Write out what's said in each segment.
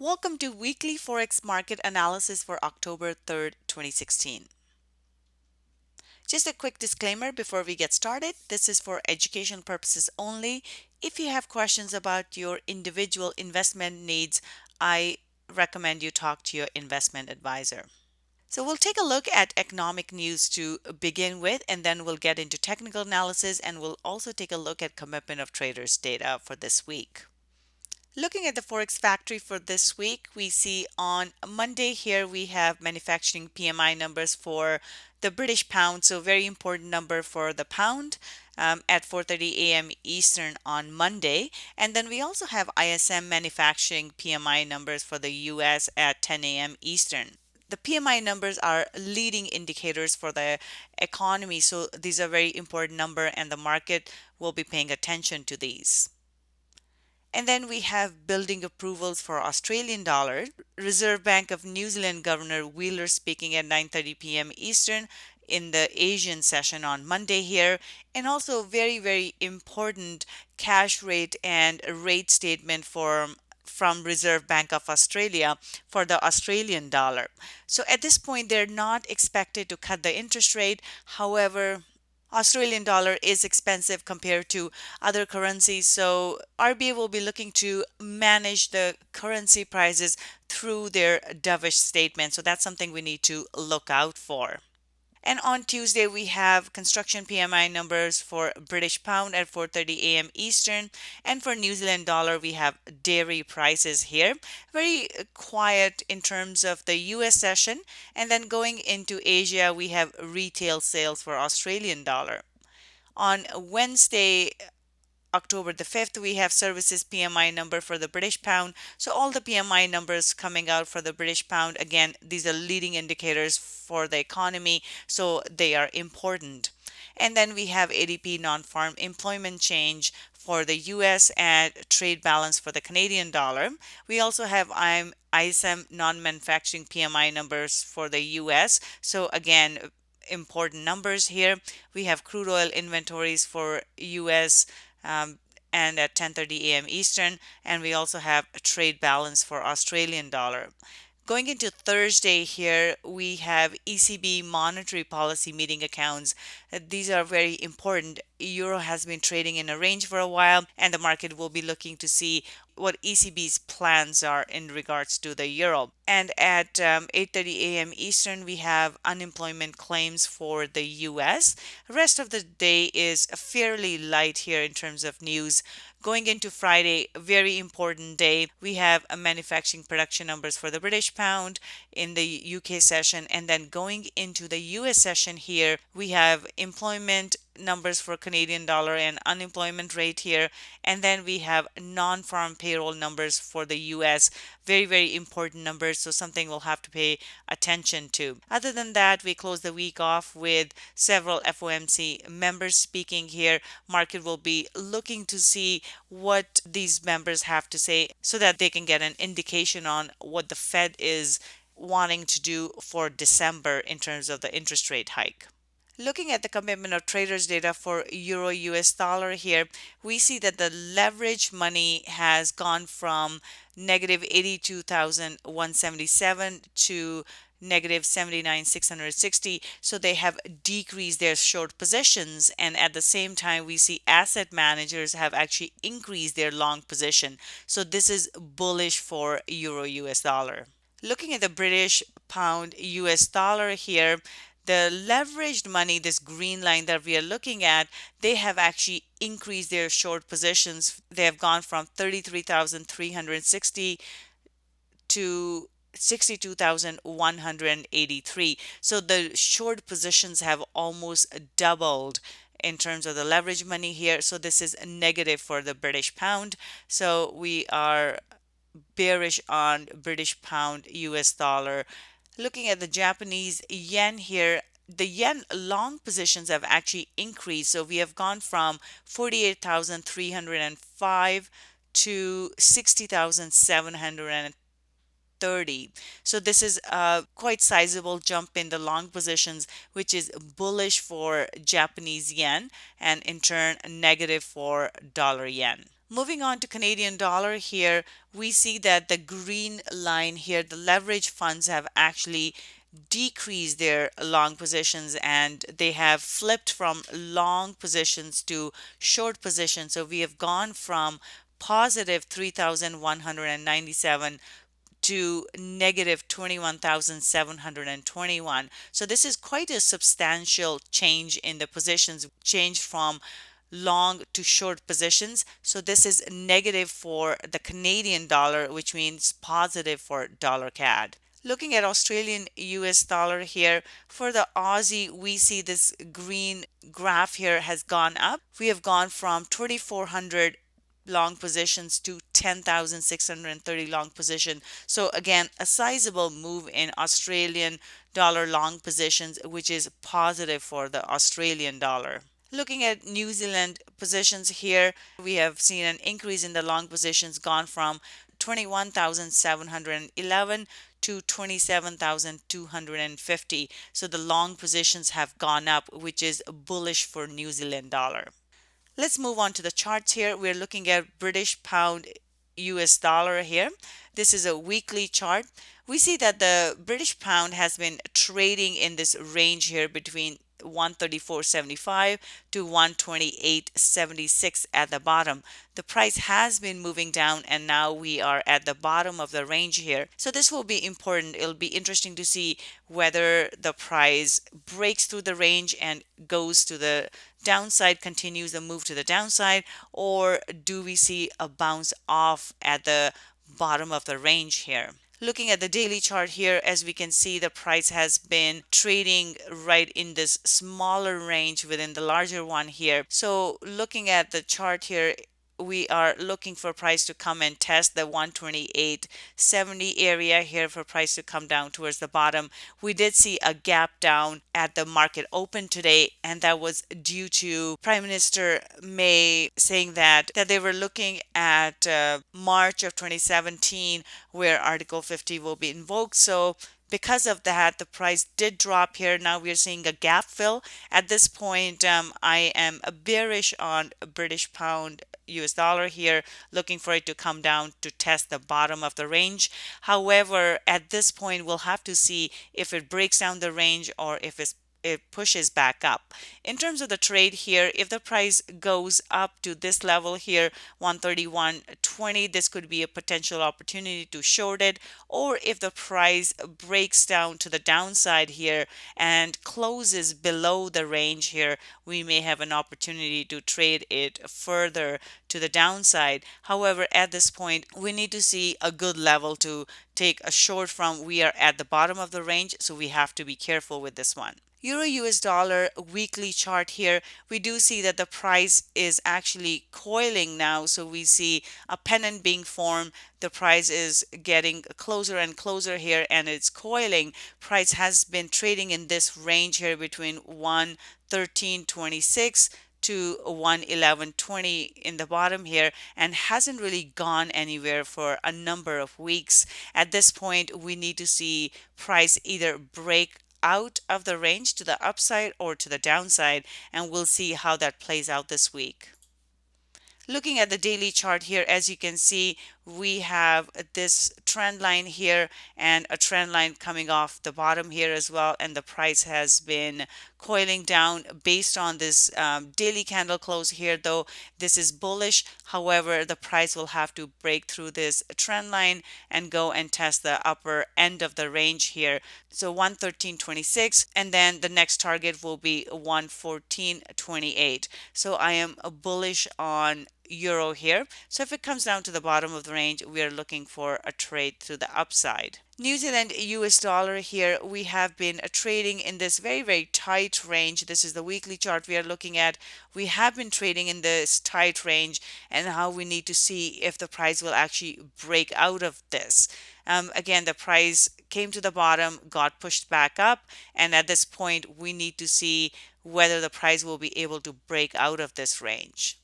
Welcome to weekly Forex market analysis for October 3rd, 2016. Just a quick disclaimer before we get started. This is for educational purposes only. If you have questions about your individual investment needs, I recommend you talk to your investment advisor. So we'll take a look at economic news to begin with, and then we'll get into technical analysis, and we'll also take a look at commitment of traders data for this week. Looking at the Forex factory for this week, we see on Monday here we have manufacturing PMI numbers for the British pound, so very important number for the pound at 4:30 a.m. Eastern on Monday. And then we also have ISM manufacturing PMI numbers for the US at 10 a.m. Eastern. The PMI numbers are leading indicators for the economy, so these are very important number and the market will be paying attention to these. And then we have building approvals for Australian dollar. Reserve Bank of New Zealand Governor Wheeler speaking at 9:30 p.m. Eastern in the Asian session on Monday here. And also very important cash rate and rate statement from Reserve Bank of Australia for the Australian dollar. So at this point, they're not expected to cut the interest rate. However, Australian dollar is expensive compared to other currencies, so RBA will be looking to manage the currency prices through their dovish statement. So that's something we need to look out for. And on Tuesday, we have construction PMI numbers for British pound at 4:30 a.m. Eastern. And for New Zealand dollar, we have dairy prices here. Very quiet in terms of the US session. And then going into Asia, we have retail sales for Australian dollar. On Wednesday, October the 5th, we have services PMI number for the British pound. So all the PMI numbers coming out for the British pound, again, these are leading indicators for the economy, so they are important. And then we have ADP non-farm employment change for the US and trade balance for the Canadian dollar. We also have ISM non-manufacturing PMI numbers for the US. So again, important numbers here. We have crude oil inventories for US um, and at 10:30 a.m. Eastern, and we also have a trade balance for Australian dollar. Going into Thursday here, we have ECB monetary policy meeting accounts. These are very important. Euro has been trading in a range for a while, and the market will be looking to see what ECB's plans are in regards to the euro. And at 8:30 a.m. Eastern, we have unemployment claims for the US. Rest of the day is fairly light here in terms of news. Going into Friday, a very important day, we have a manufacturing production numbers for the British pound in the UK session. And then going into the US session here, we have employment numbers for Canadian dollar and unemployment rate here. And then we have non-farm payroll numbers for the US. Very important numbers, so something we'll have to pay attention to. Other than that, we close the week off with several FOMC members speaking here. Market will be looking to see what these members have to say so that they can get an indication on what the Fed is wanting to do for December in terms of the interest rate hike. Looking at the commitment of traders data for Euro US dollar here, we see that the leverage money has gone from negative 82,177 to negative 79,660. So they have decreased their short positions, and at the same time we see asset managers have actually increased their long position. So this is bullish for Euro US dollar. Looking at the British pound US dollar here, the leveraged money, this green line that we are looking at, they have actually increased their short positions. They have gone from 33,360 to 62,183. So the short positions have almost doubled in terms of the leverage money here. So this is negative for the British pound. So we are bearish on British pound US dollar. Looking at the Japanese yen here, the yen long positions have actually increased. So we have gone from 48,305 to 60,730. So this is a quite sizable jump in the long positions, which is bullish for Japanese yen and in turn negative for dollar yen. Moving on to Canadian dollar here, we see that the green line here, the leverage funds have actually decreased their long positions and they have flipped from long positions to short positions. So we have gone from positive 3,197 to negative 21,721. So this is quite a substantial change in the positions, change from long to short positions. So this is negative for the Canadian dollar, which means positive for dollar CAD. Looking at Australian US dollar here, for the Aussie, we see this green graph here has gone up. We have gone from 2,400 long positions to 10,630 long position. So again, a sizable move in Australian dollar long positions, which is positive for the Australian dollar. Looking at New Zealand positions here, we have seen an increase in the long positions gone from 21,711 to 27,250. So the long positions have gone up, which is bullish for New Zealand dollar. Let's move on to the charts here. We're looking at British pound US dollar here. This is a weekly chart. We see that the British pound has been trading in this range here between 134.75 to 128.76 at the bottom. The price has been moving down and now we are at the bottom of the range here. So this will be important. It'll be interesting to see whether the price breaks through the range and goes to the downside, continues the move to the downside, or do we see a bounce off at the bottom of the range here. Looking at the daily chart here, as we can see, the price has been trading right in this smaller range within the larger one here. So looking at the chart here, we are looking for price to come and test the 128.70 area here for price to come down towards the bottom. We did see a gap down at the market open today, and that was due to Prime Minister May saying that they were looking at March of 2017 where Article 50 will be invoked. So because of that, the price did drop here. Now we are seeing a gap fill. At this point, I am bearish on British pound US dollar here, looking for it to come down to test the bottom of the range. However, at this point, we'll have to see if it breaks down the range or if it pushes back up. In terms of the trade here, if the price goes up to this level here, 131.20, this could be a potential opportunity to short it. Or if the price breaks down to the downside here and closes below the range here, we may have an opportunity to trade it further to the downside. However, at this point, we need to see a good level to take a short from. We are at the bottom of the range, so we have to be careful with this one. Euro US dollar weekly chart here, we do see that the price is actually coiling now. So we see a pennant being formed. The price is getting closer and closer here and it's coiling. Price has been trading in this range here between 113.26 to 111.20 in the bottom here and hasn't really gone anywhere for a number of weeks. At this point, we need to see price either break out of the range to the upside or to the downside, and we'll see how that plays out this week. Looking at the daily chart here, as you can see, we have this trend line here and a trend line coming off the bottom here as well, and the price has been coiling down based on this daily candle close here. Though this is bullish, however, the price will have to break through this trend line and go and test the upper end of the range here. So 113.26, and then the next target will be 114.28. So I am bullish on euro here. So if it comes down to the bottom of the range, we are looking for a trade to the upside. New Zealand US dollar here, we have been trading in this very tight range. This is the weekly chart we are looking at. We have been trading in this tight range, and now we need to see if the price will actually break out of this. Again, the price came to the bottom, got pushed back up, and at this point we need to see whether the price will be able to break out of this range.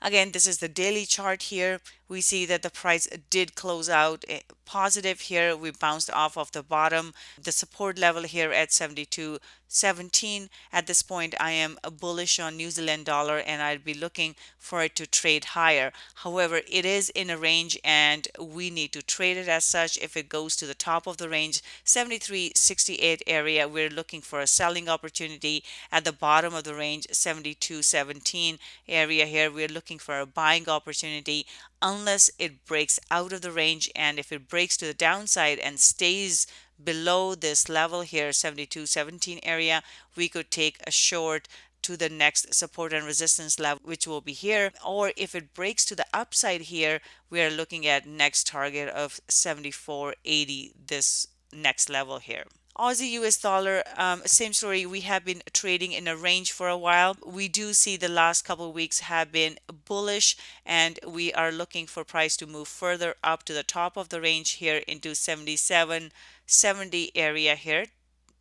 Again, this is the daily chart here. we see that the price did close out positive here. We bounced off of the bottom, the support level here at 72.17. At this point, I am bullish on New Zealand dollar and I'd be looking for it to trade higher. However, it is in a range and we need to trade it as such. If it goes to the top of the range, 73.68 area, we're looking for a selling opportunity. At the bottom of the range, 72.17 area here, we're looking for a buying opportunity unless it breaks out of the range. And if it breaks to the downside and stays below this level here, 72.17 area, we could take a short to the next support and resistance level, which will be here. Or if it breaks to the upside here, we are looking at next target of 74.80, this next level here. Aussie US dollar, same story. We have been trading in a range for a while. We do see the last couple of weeks have been bullish, and we are looking for price to move further up to the top of the range here into 77.70 area here,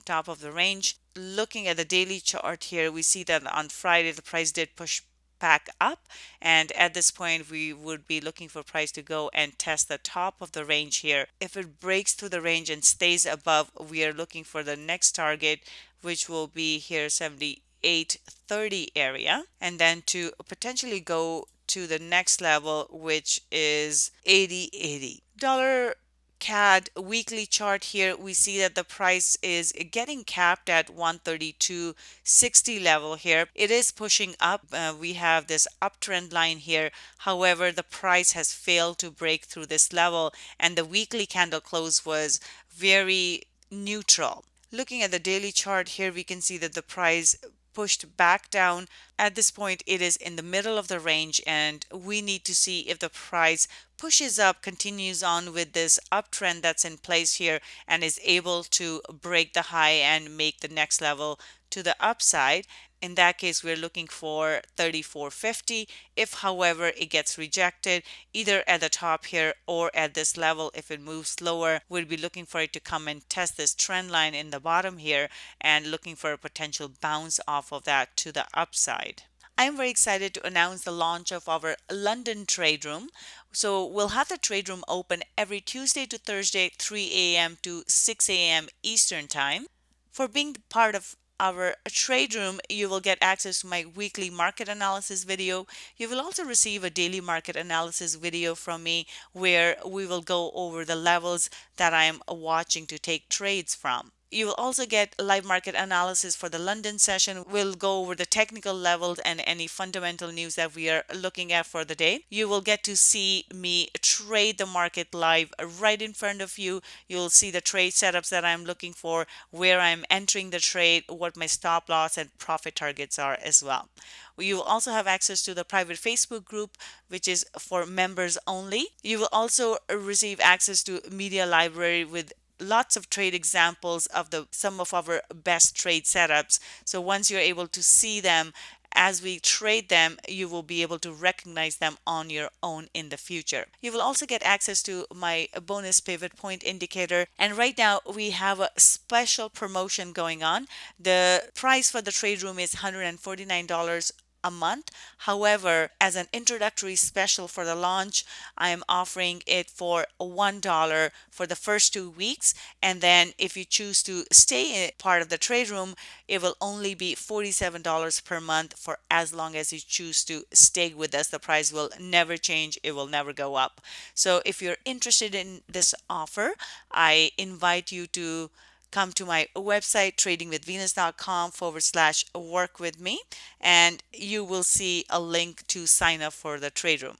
top of the range. Looking at the daily chart here, we see that on Friday the price did push back up, and at this point we would be looking for price to go and test the top of the range here. If it breaks through the range and stays above, we are looking for the next target, which will be here 78.30 area, and then to potentially go to the next level, which is 80.80. Dollar CAD weekly chart here, we see that the price is getting capped at 132.60 level here. It is pushing up. We have this uptrend line here. However, the price has failed to break through this level, and the weekly candle close was very neutral. Looking at the daily chart here, we can see that the price pushed back down. At this point, it is in the middle of the range, and we need to see if the price pushes up, continues on with this uptrend that's in place here, and is able to break the high and make the next level to the upside. In that case, we're looking for 34.50. If, however, it gets rejected either at the top here or at this level, if it moves lower, we'll be looking for it to come and test this trend line in the bottom here and looking for a potential bounce off of that to the upside. I'm very excited to announce the launch of our London trade room. So we'll have the trade room open every Tuesday to Thursday, 3 a.m. to 6 a.m. Eastern Time. For being part of our trade room, you will get access to my weekly market analysis video. You will also receive a daily market analysis video from me where we will go over the levels that I am watching to take trades from. You will also get live market analysis for the London session. We'll go over the technical levels and any fundamental news that we are looking at for the day. You will get to see me trade the market live right in front of you. You'll see the trade setups that I'm looking for, where I'm entering the trade, what my stop loss and profit targets are as well. You will also have access to the private Facebook group, which is for members only. You will also receive access to media library with lots of trade examples of some of our best trade setups. So once you're able to see them as we trade them, you will be able to recognize them on your own in the future. You will also get access to my bonus pivot point indicator. And right now we have a special promotion going on. The price for the trade room is $149 a month. However, as an introductory special for the launch, I am offering it for $1 for the first 2 weeks. And then if you choose to stay part of the trade room, it will only be $47 per month for as long as you choose to stay with us. The price will never change. It will never go up. So if you're interested in this offer, I invite you to come to my website, tradingwithvenus.com/work with me, and you will see a link to sign up for the trade room.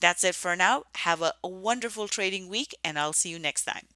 That's it for now. Have a wonderful trading week, and I'll see you next time.